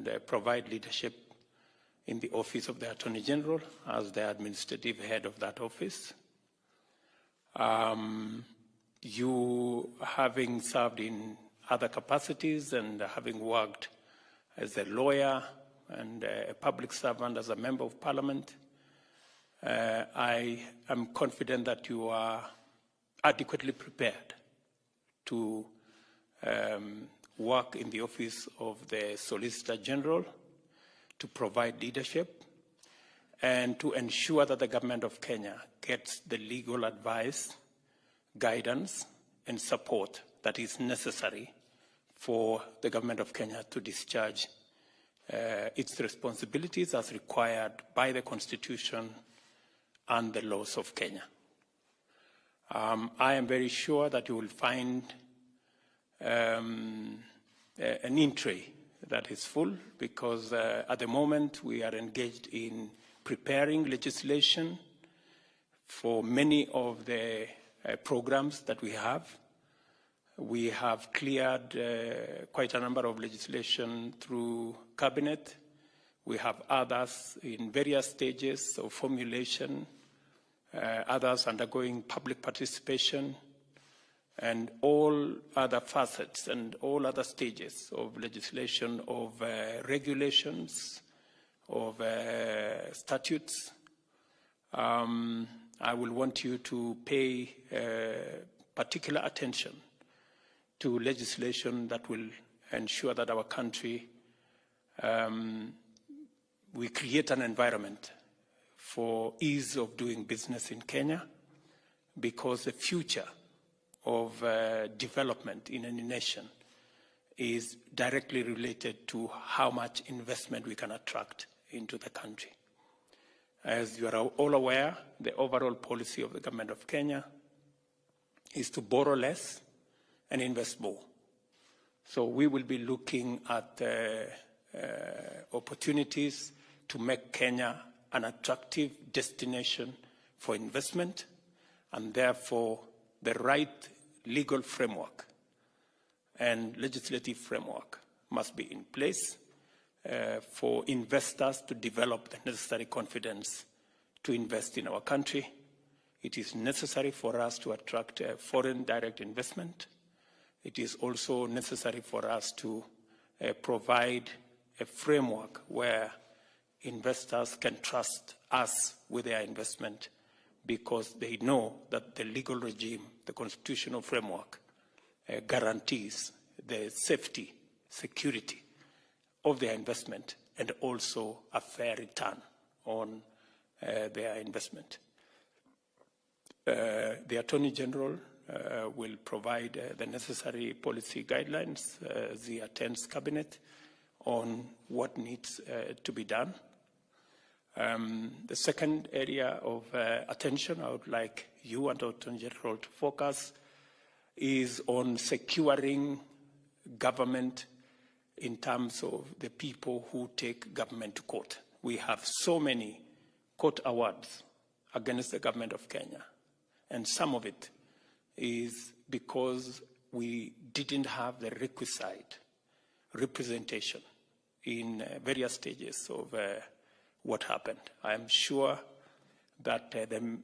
and provide leadership in the office of the Attorney General as the administrative head of that office. You, having served in other capacities and having worked as a lawyer and a public servant as a member of parliament, I am confident that you are adequately prepared to work in the office of the Solicitor General, to provide leadership, and to ensure that the government of Kenya gets the legal advice, guidance, and support that is necessary for the government of Kenya to discharge its responsibilities as required by the Constitution and the laws of Kenya. I am very sure that you will find an in-tray that is full, because at the moment we are engaged in preparing legislation for many of the programs that we have. We have cleared quite a number of legislation through Cabinet. We have others in various stages of formulation, others undergoing public participation, and all other facets and all other stages of legislation, of regulations, of statutes. I will want you to pay particular attention to legislation that will ensure that our country, we create an environment for ease of doing business in Kenya, because the future of development in any nation is directly related to how much investment we can attract into the country. As you are all aware, the overall policy of the government of Kenya is to borrow less and invest more. So we will be looking at opportunities to make Kenya an attractive destination for investment, and therefore the right legal framework and legislative framework must be in place for investors to develop the necessary confidence to invest in our country. It is necessary for us to attract foreign direct investment. It is also necessary for us to provide a framework where investors can trust us with their investment, because they know that the legal regime, the constitutional framework, guarantees the safety, security of their investment, and also a fair return on their investment. The Attorney General will provide the necessary policy guidelines as he attends Cabinet on what needs to be done. The second area of attention I would like you and the Attorney General to focus is on securing government in terms of the people who take government to court. We have so many court awards against the government of Kenya, and some of it is because we didn't have the requisite representation in various stages of what happened. I am sure that the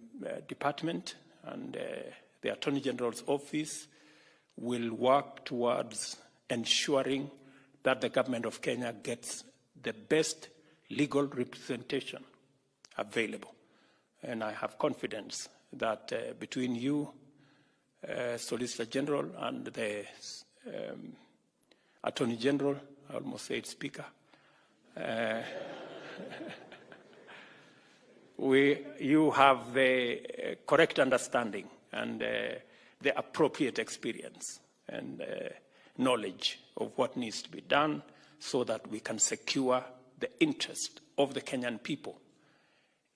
department and the Attorney General's office will work towards ensuring that the government of Kenya gets the best legal representation available. And I have confidence that between you, Solicitor General, and the Attorney General, I almost said Speaker, you have the correct understanding and the appropriate experience and knowledge of what needs to be done so that we can secure the interest of the Kenyan people.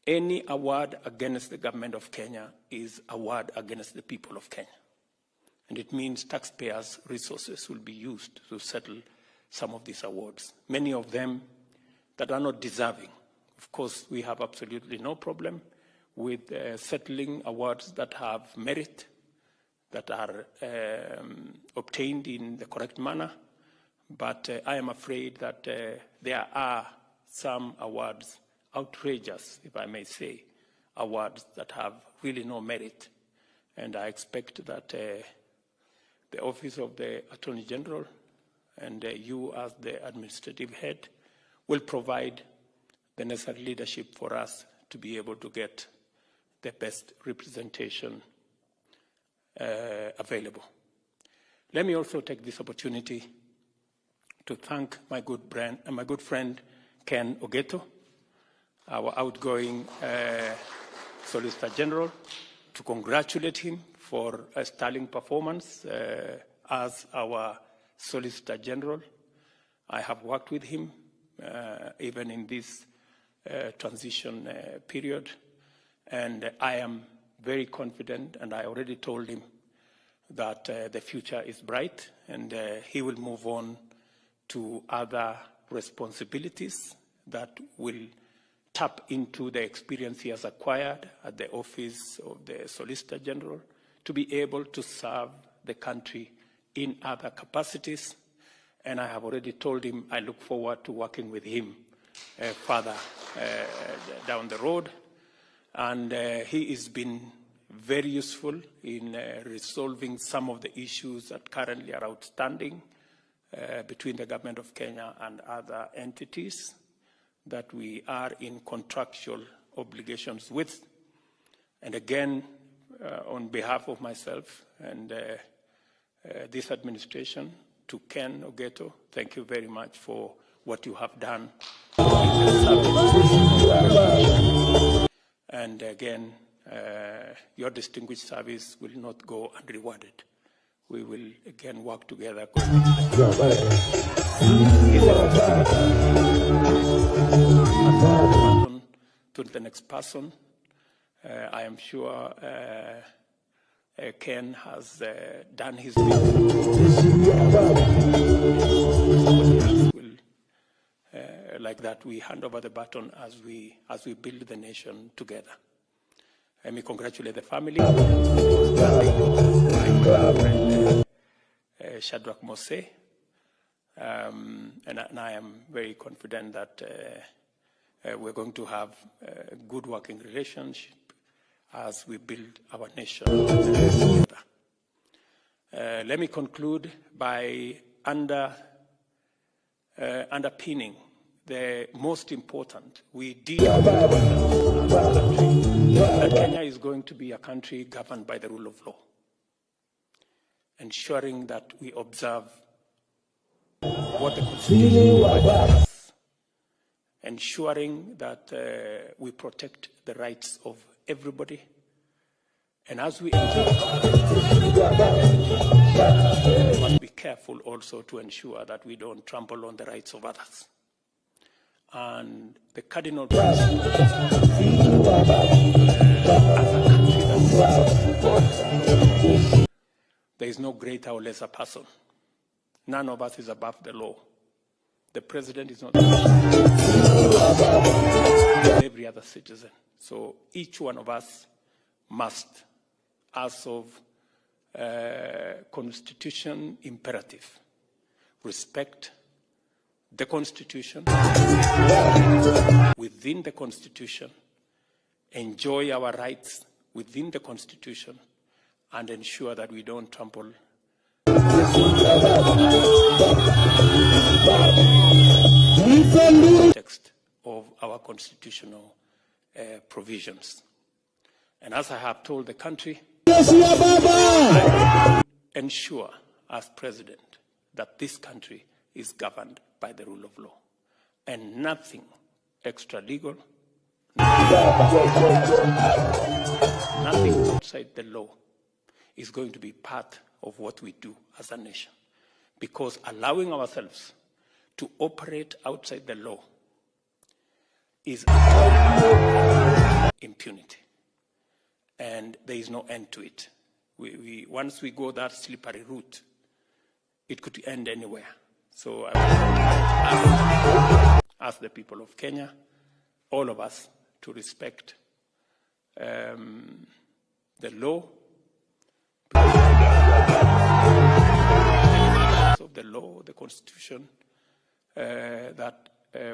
Any award against the government of Kenya is award against the people of Kenya. And it means taxpayers' resources will be used to settle some of these awards, many of them that are not deserving. Of course, we have absolutely no problem with settling awards that have merit, that are obtained in the correct manner, But I am afraid that there are some awards, outrageous, if I may say, awards that have really no merit. And I expect that the Office of the Attorney General and you as the administrative head will provide the necessary leadership for us to be able to get the best representation available. Let me also take this opportunity to thank my good friend Ken Ogeto, our outgoing Solicitor General, to congratulate him for a sterling performance as our Solicitor General. I have worked with him even in this transition period, and I am very confident, and I already told him that the future is bright, and he will move on to other responsibilities that will tap into the experience he has acquired at the Office of the Solicitor General to be able to serve the country in other capacities. And I have already told him I look forward to working with him further down the road. And he has been very useful in resolving some of the issues that currently are outstanding between the government of Kenya and other entities that we are in contractual obligations with. And again, on behalf of myself and this administration, to Ken Ogeto, thank you very much for what you have done. And again, your distinguished service will not go unrewarded. We will again work together. To the next person, I am sure Ken has done his bit. Like that, we hand over the baton as we build the nation together. Let me congratulate the family. Shadrach Mose, and I am very confident that we're going to have a good working relationship as we build our nation together. Let me conclude by underpinning the most important. We deem that Kenya is going to be a country governed by the rule of law, ensuring that we observe what the Constitution provides us, ensuring that we protect the rights of everybody. And as we ensure, we must be careful also to ensure that we don't trample on the rights of others. And the cardinal principle as a country that there is no greater or lesser person. None of us is above the law. The president is not above every other citizen. So each one of us must, as of Constitution imperative, respect the Constitution, within the Constitution, enjoy our rights within the Constitution, and ensure that we don't trample the context of our constitutional provisions. And as I have told the country, I will ensure as president that this country is governed by the rule of law, and nothing extra-legal, nothing outside the law is going to be part of what we do as a nation, because allowing ourselves to operate outside the law is impunity, and there is no end to it. Once we go that slippery route, it could end anywhere. So I would ask the people of Kenya, all of us, to respect the law. of the law, the Constitution, that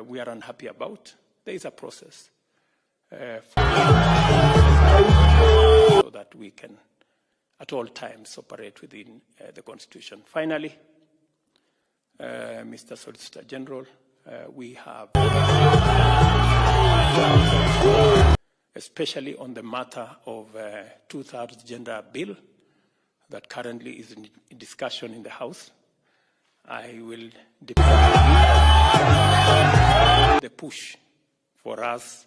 we are unhappy about, there is a process so that we can at all times operate within the Constitution. Finally, Mr. Solicitor General, we have, especially on the matter of two-thirds gender bill that currently is in discussion in the House, I will deploy the push for us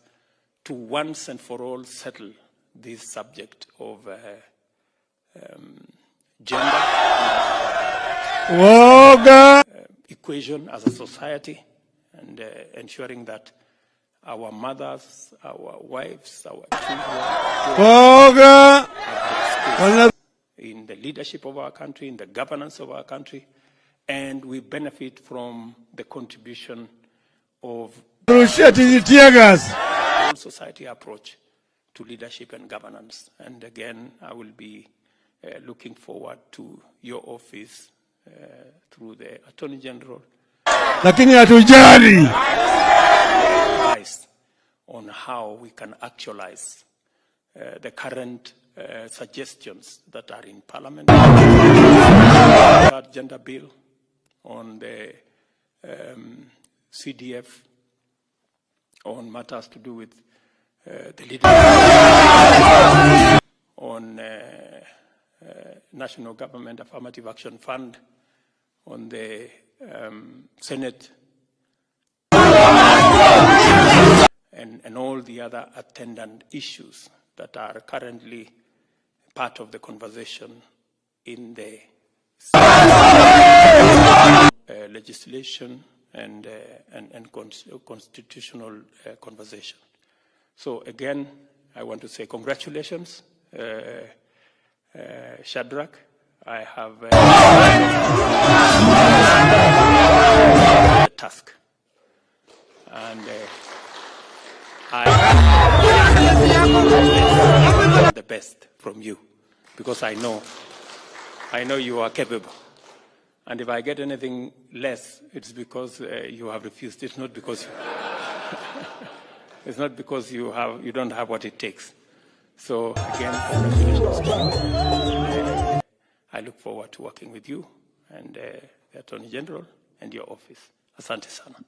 to once and for all settle this subject of gender equation as a society, and ensuring that our mothers, our wives, our children in the leadership of our country, in the governance of our country, and we benefit from the contribution of the whole society approach to leadership and governance. And again, I will be looking forward to your office through the Attorney General advice on how we can actualize the current suggestions that are in Parliament, gender bill, on the CDF, on matters to do with the leadership, on National Government Affirmative Action Fund, on the Senate, and all the other attendant issues that are currently part of the conversation in the legislation and constitutional conversation. So again, I want to say congratulations, Shadrach. I have a task, and I the best from you, because I know you are capable. And if I get anything less, it's because you have refused. It's not because it's not because you don't have what it takes. So again, congratulations to you. I look forward to working with you and the Attorney General and your office. Asante sana.